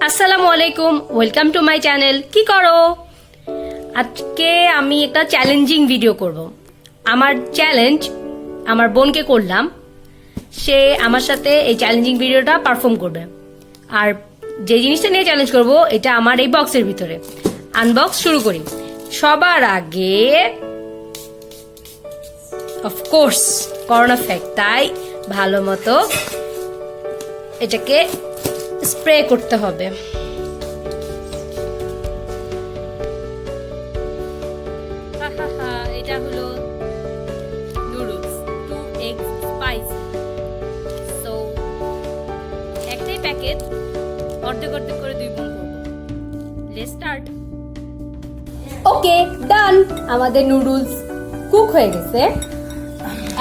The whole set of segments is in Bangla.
আসসালামু আলাইকুম, ওয়েলকাম টু মাই চ্যানেল। কি করো? আজকে আমি একটা চ্যালেঞ্জিং ভিডিও করব। আমার চ্যালেঞ্জ আমার বোনকে করলাম, সে আমার সাথে এই চ্যালেঞ্জিং ভিডিওটা পারফর্ম করবে। আর যে জিনিসটা নিয়ে চ্যালেঞ্জ করব এটা আমার এই বক্সের ভিতরে। আনবক্স শুরু করি। সবার আগে অফকোর্স করোনা ফ্যাক্ট, তাই ভালো মতো এটাকে স্প্রে করতে হবে। এটা হলো নুডলস 2 এগ স্পাইসি। সো একটাই প্যাকেট, অর্ধেক অর্ধেক করে 2 গুণ করব। Let's start. Okay, done. আমাদের নুডলস কুক হয়ে গেছে।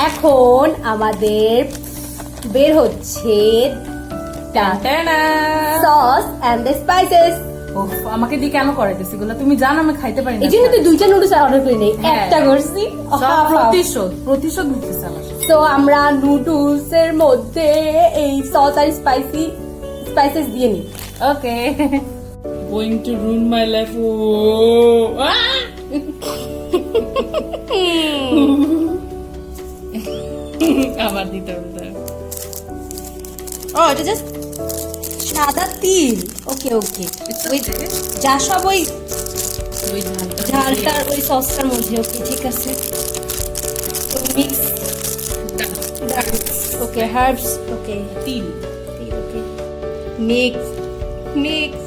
এখন আমাদের বের হচ্ছে sauce and the spices. Oh, আমাকে দিয়ে কেন করাইতেছি গুলো? তুমি জানো আমি খাইতে পারি না। এই জন্য তো 2টা নুডলস অর্ডার করি নাই, একটা করছি। প্রতিশোধ নিতেছে আমার সাথে। তো আমরা নুডলস এর মধ্যে এই সস আর স্পাইসেস দিয়ে নিই। Okay, going to ruin my life. আবার দিতে হবে। ও, এটা জাস্ট সাদা তিল। ওকে ওকে, ওই যা সব ওই ঝালটার ওই সসটার মধ্যে। ওকে, ঠিক আছে। মিক্স। ওকে, হার্বস। ওকে, তিল। ওকে, মিক্স মিক্স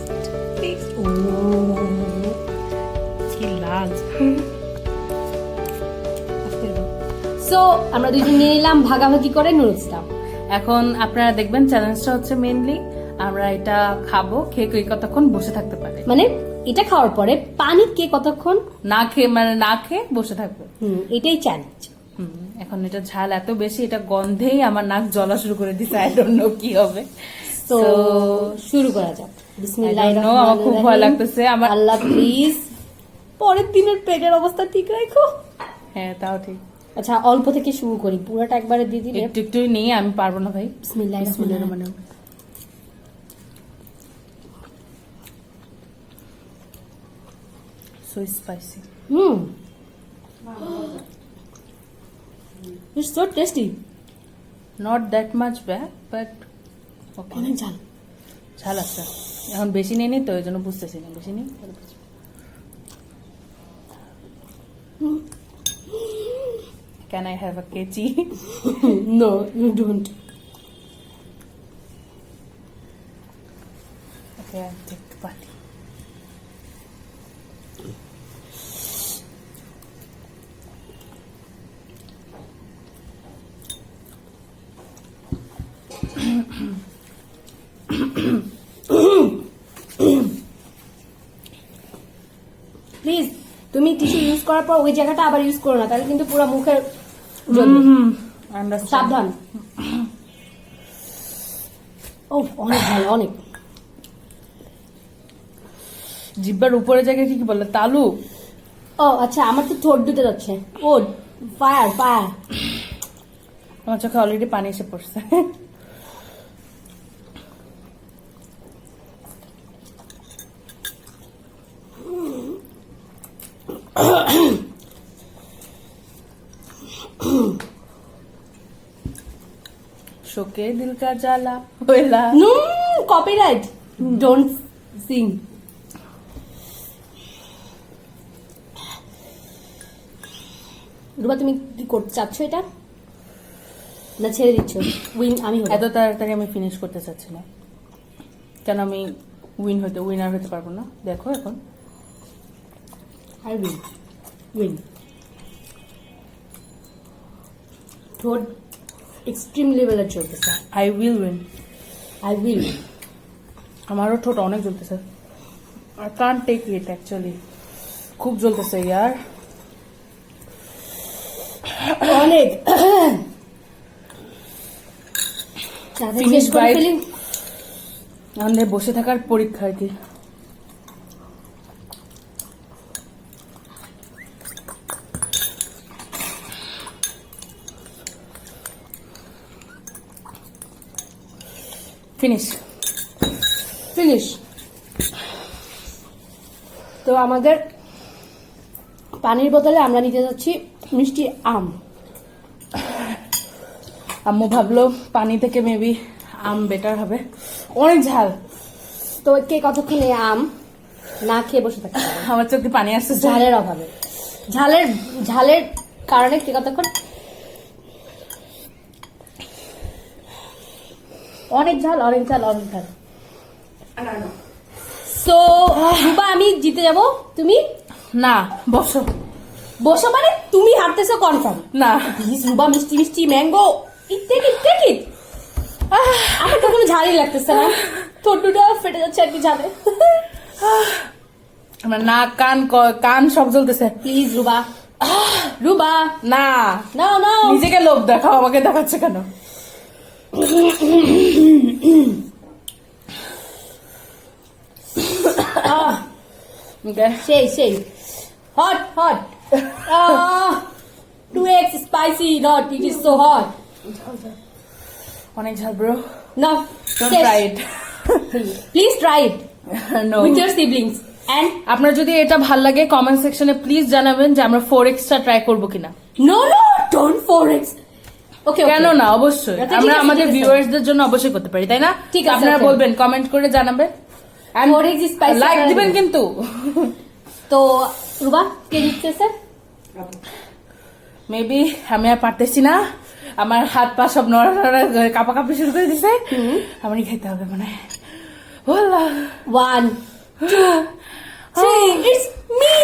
মিক্স। ও কি লাল। সো আমরা দুজন নিয়ে নিলাম ভাগাভাগি করে নুডলসটা। এখন আপনারা দেখবেন চ্যালেঞ্জটা হচ্ছে মেইনলি আমরা এটা খাবো, খেয়ে কে কতক্ষণ বসে থাকতে পারে। মানে এটা খাওয়ার পরে পানি কে কতক্ষণ না খেয়ে বসে থাকবে। এটাই চ্যালেঞ্জ। এখন এটা ঝাল এত বেশি, এটা গন্ধেই আমার নাক জ্বলা শুরু করে দিছে। আই ডোন্ট নো কি হবে। তো শুরু করা যাক। বিসমিল্লাহির আমার রহমানির খুব রহিম। ভয় লাগতেছে আমার। আল্লাহ প্লিজ পরের দিনের পেটের অবস্থা ঠিক রাখো। হ্যাঁ, তাও ঠিক। আচ্ছা, অল্প থেকে শুরু করি, পুরোটা একবারে দিয়ে দিলে। একটু একটু নিয়ে আমি পারবো না ভাই। বিসমিল্লাহির রহমানির রহিম। So spicy. It's so tasty. Not that much bad, but অনেক ঝাল। ঝাল আছে। এখন বেশি নেই তো, ওই জন্য বুঝতেছি না। বেশি নেই। ক্যান আই হ্যাভ আ কেচি? No, you don't. Okay, I take the party. Please, তুমি টিস্যু ইউজ করার পর ওই জায়গাটা আবার ইউজ করো না, তাহলে কিন্তু পুরো মুখের সাবধান। ও, অনেক ভালো, অনেক। জিব্বার উপরে জায়গায় কি বলে? তালু। ও আচ্ছা, আমার তো ঠোঁট দুটো যাচ্ছে। ও, ফায়ার ফায়ার। আমার চোখে অলরেডি পানি এসে পড়ছে। শোকে দিল কা জ্বালা হইলা। No copyright, don't sing. Ruba, তুমি কি করতে চাচ্ছ এটা, না ছেড়ে দিচ্ছ? উইন আমি হব। এত তাড়াতাড়ি আমি ফিনিশ করতে চাচ্ছি না, কেন আমি উইনার হতে পারবো না। দেখো এখন আই উইন উইন। ঠোঁট এক্সট্রিম লেভেলে চলতেছে। I will win. I will. আমারও ঠোঁট অনেক জ্বলতেছে। I can't take it actually. খুব জ্বলতেছে ইয়ার, অনেক। Finish bite. আমাদের বসে থাকার পরীক্ষা আর কি। ফিনিশ। ফিনিশ। তো আমাদের পানির বোতলে আমরা নিতে যাচ্ছি মিষ্টি আম। আম্মু ভাবলো পানি থেকে মেবি আম বেটার হবে, অনেক ঝাল। তো কে কতক্ষণ এই আম না খেয়ে বসে থাকতে পারে? আমার চোখে পানি আসছে। ঝালের অভাবে, ঝালের কারণে কে কতক্ষণ? অনেক ঝাল, অনেক ঝাল, অনেক ঝাল। সো রুবা, আমি জিতে যাব, তুমি না, বসো। বসো মানে তুমি হারতেছো কনফার্ম। না, প্লিজ রুবা, মিষ্টি মিষ্টি ম্যাঙ্গো টেক ইট। আমার তো কোনো ঝালই লাগতেছে না, ঠোঁটটা ফেটে যাচ্ছে আর কি ঝালে। আমার নাক, কান সব জ্বলতেছে। প্লিজ রুবা, রুবা, না, নাও নাও। নিজেকে লোভ দেখাও, আমাকে দেখাচ্ছে কেন? Okay. সেই hot 2x spicy, not it is so hot. অনেক ঝাল bro. No, Don't try it. Please try it No. with your siblings. And আপনার যদি এটা ভাল লাগে কমেন্ট সেকশনে প্লিজ জানাবেন যে আমরা 4x টা ট্রাই করবো কিনা। no, don't 4x. Okay. কেন না, অবশ্যই আচ্ছা, ঠিক আমরা আছে, আমাদের ঠিক আছে। ভিউয়ার্সদের জন্য অবশ্যই করতে পারি, তাই না? ঠিক আছে, আপনারা okay. বলবেন, কমেন্ট করে জানাবেন, 4x is spicy. লাইক দিবেন কিন্তু। তো রুবা কে জিততেছে? মেবি আমি আর পারতেছি না, আমার হাত পা সব নড়া কাঁপাকাঁপি শুরু করে দিছে। আমারই খেতে হবে মনে হয়। আল্লাহ। 1, 2, 3. It's me.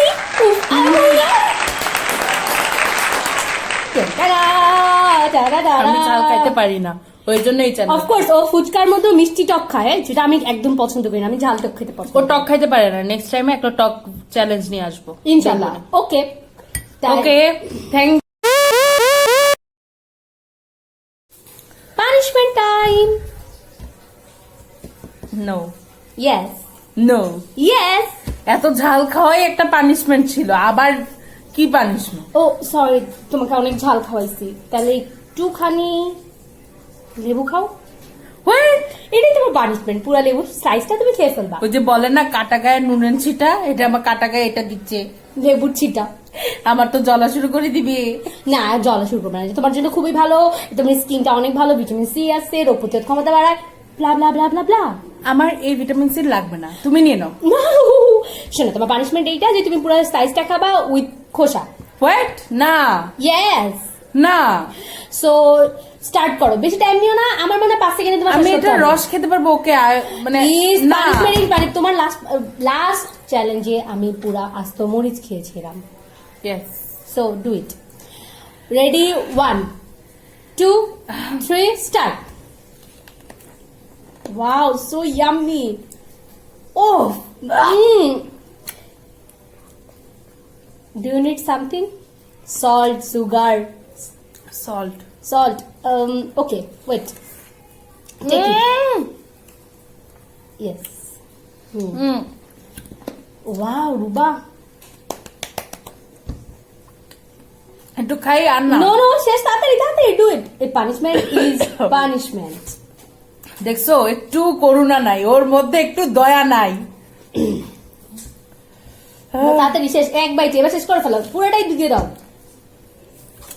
আমি ঝাল খাইতে পারি না, ওই জন্য এই চ্যানেল। অফকোর্স ও ফুচকার মতো মিষ্টি টক খায়, যেটা আমি একদম পছন্দ করি না। আমি ঝাল টক খেতে পছন্দ ও করি। টক খাইতে পারে না, নেক্সট টাইমে একটা টক চ্যালেঞ্জ নিয়ে আসবো ইনশাআল্লাহ। Okay okay, thank. Punishment time. No yes no, yes. এত ঝাল খাওয়াই একটা পানিশমেন্ট ছিল, আবার কি পানিশমেন্ট? ও সরি, তোমাকে অনেক ঝাল খাওয়াইছি, তাহলে একটুখানি লেবু খাও। এটাই তোমার পানিশমেন্ট, পুরা লেবু স্লাইসটা তুমি খেয়ে ফেলবা। ওই যে বলে না কাটা গায়ে নুনের ছিটা, এটা আমার কাটা গায়ে এটা দিচ্ছে, লেবুর ছিটা। আমার তো জ্বলা শুরু করে দিবি। না, জল শুরু করবে না, তোমার জন্য খুবই ভালো, তোমার স্কিনটা অনেক ভালো, ভিটামিন সি আছে, রোগ প্রতিরোধ ক্ষমতা বাড়ায়, ব্লা ব্লা ব্লা ব্লা ব্লা। আমার এই ভিটামিন সি লাগবে না, তুমি নিয়ে নাও। শোনো, তোমার পানিশমেন্ট এইটা যে তুমি পুরো স্লাইসটা খাবা উইথ খোসা। হোয়াট? না ইয়েস। না, সো স্টার্ট করো, বেশি টাইম নিও না, আমার মনে হয় 5 সেকেন্ডে তোমার আমি এটা রস খেতে পারবো। ওকে, মানে না, মানে তোমার লাস্ট চ্যালেঞ্জে আমি পুরা আস্ত মরিচ খেয়েছিলাম। Yes, so do it. Ready, 1, 2, 3, start. Wow, so yummy. Oh, do you need something? Salt, sugar, salt. salt. Okay, wait. Take it. Yes. Wow, Ruba. একটু খাই আর না। No, শেষ, তাড়াতাড়ি do it. A punishment is punishment. দেখছো, একটু করুণা নাই ওর মধ্যে, একটু দয়া নাই। তাড়াতাড়ি শেষ, এক বাইট, এবার শেষ করে ফেলো, পুরোটাই দিয়ে দাও।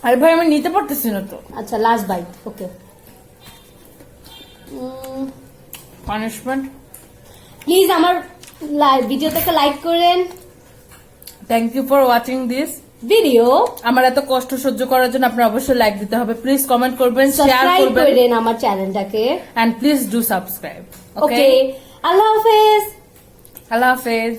আরে ভাই, আমি নিতে পারতেছি না তো। আচ্ছা, last bite. Okay, punishment. Please আমার ভিডিওটাকে লাইক করেন। Thank you for watching this video. আমার এত কষ্ট সহ্য করার জন্য আপনার অবশ্যই লাইক দিতে হবে, প্লিজ কমেন্ট করবেন, শেয়ার সাবস্ক্রাইব করবেন, করেন আমার চ্যানেলটাকে। And please do subscribe. Okay, আল্লাহ হাফেজ। আল্লাহ হাফেজ।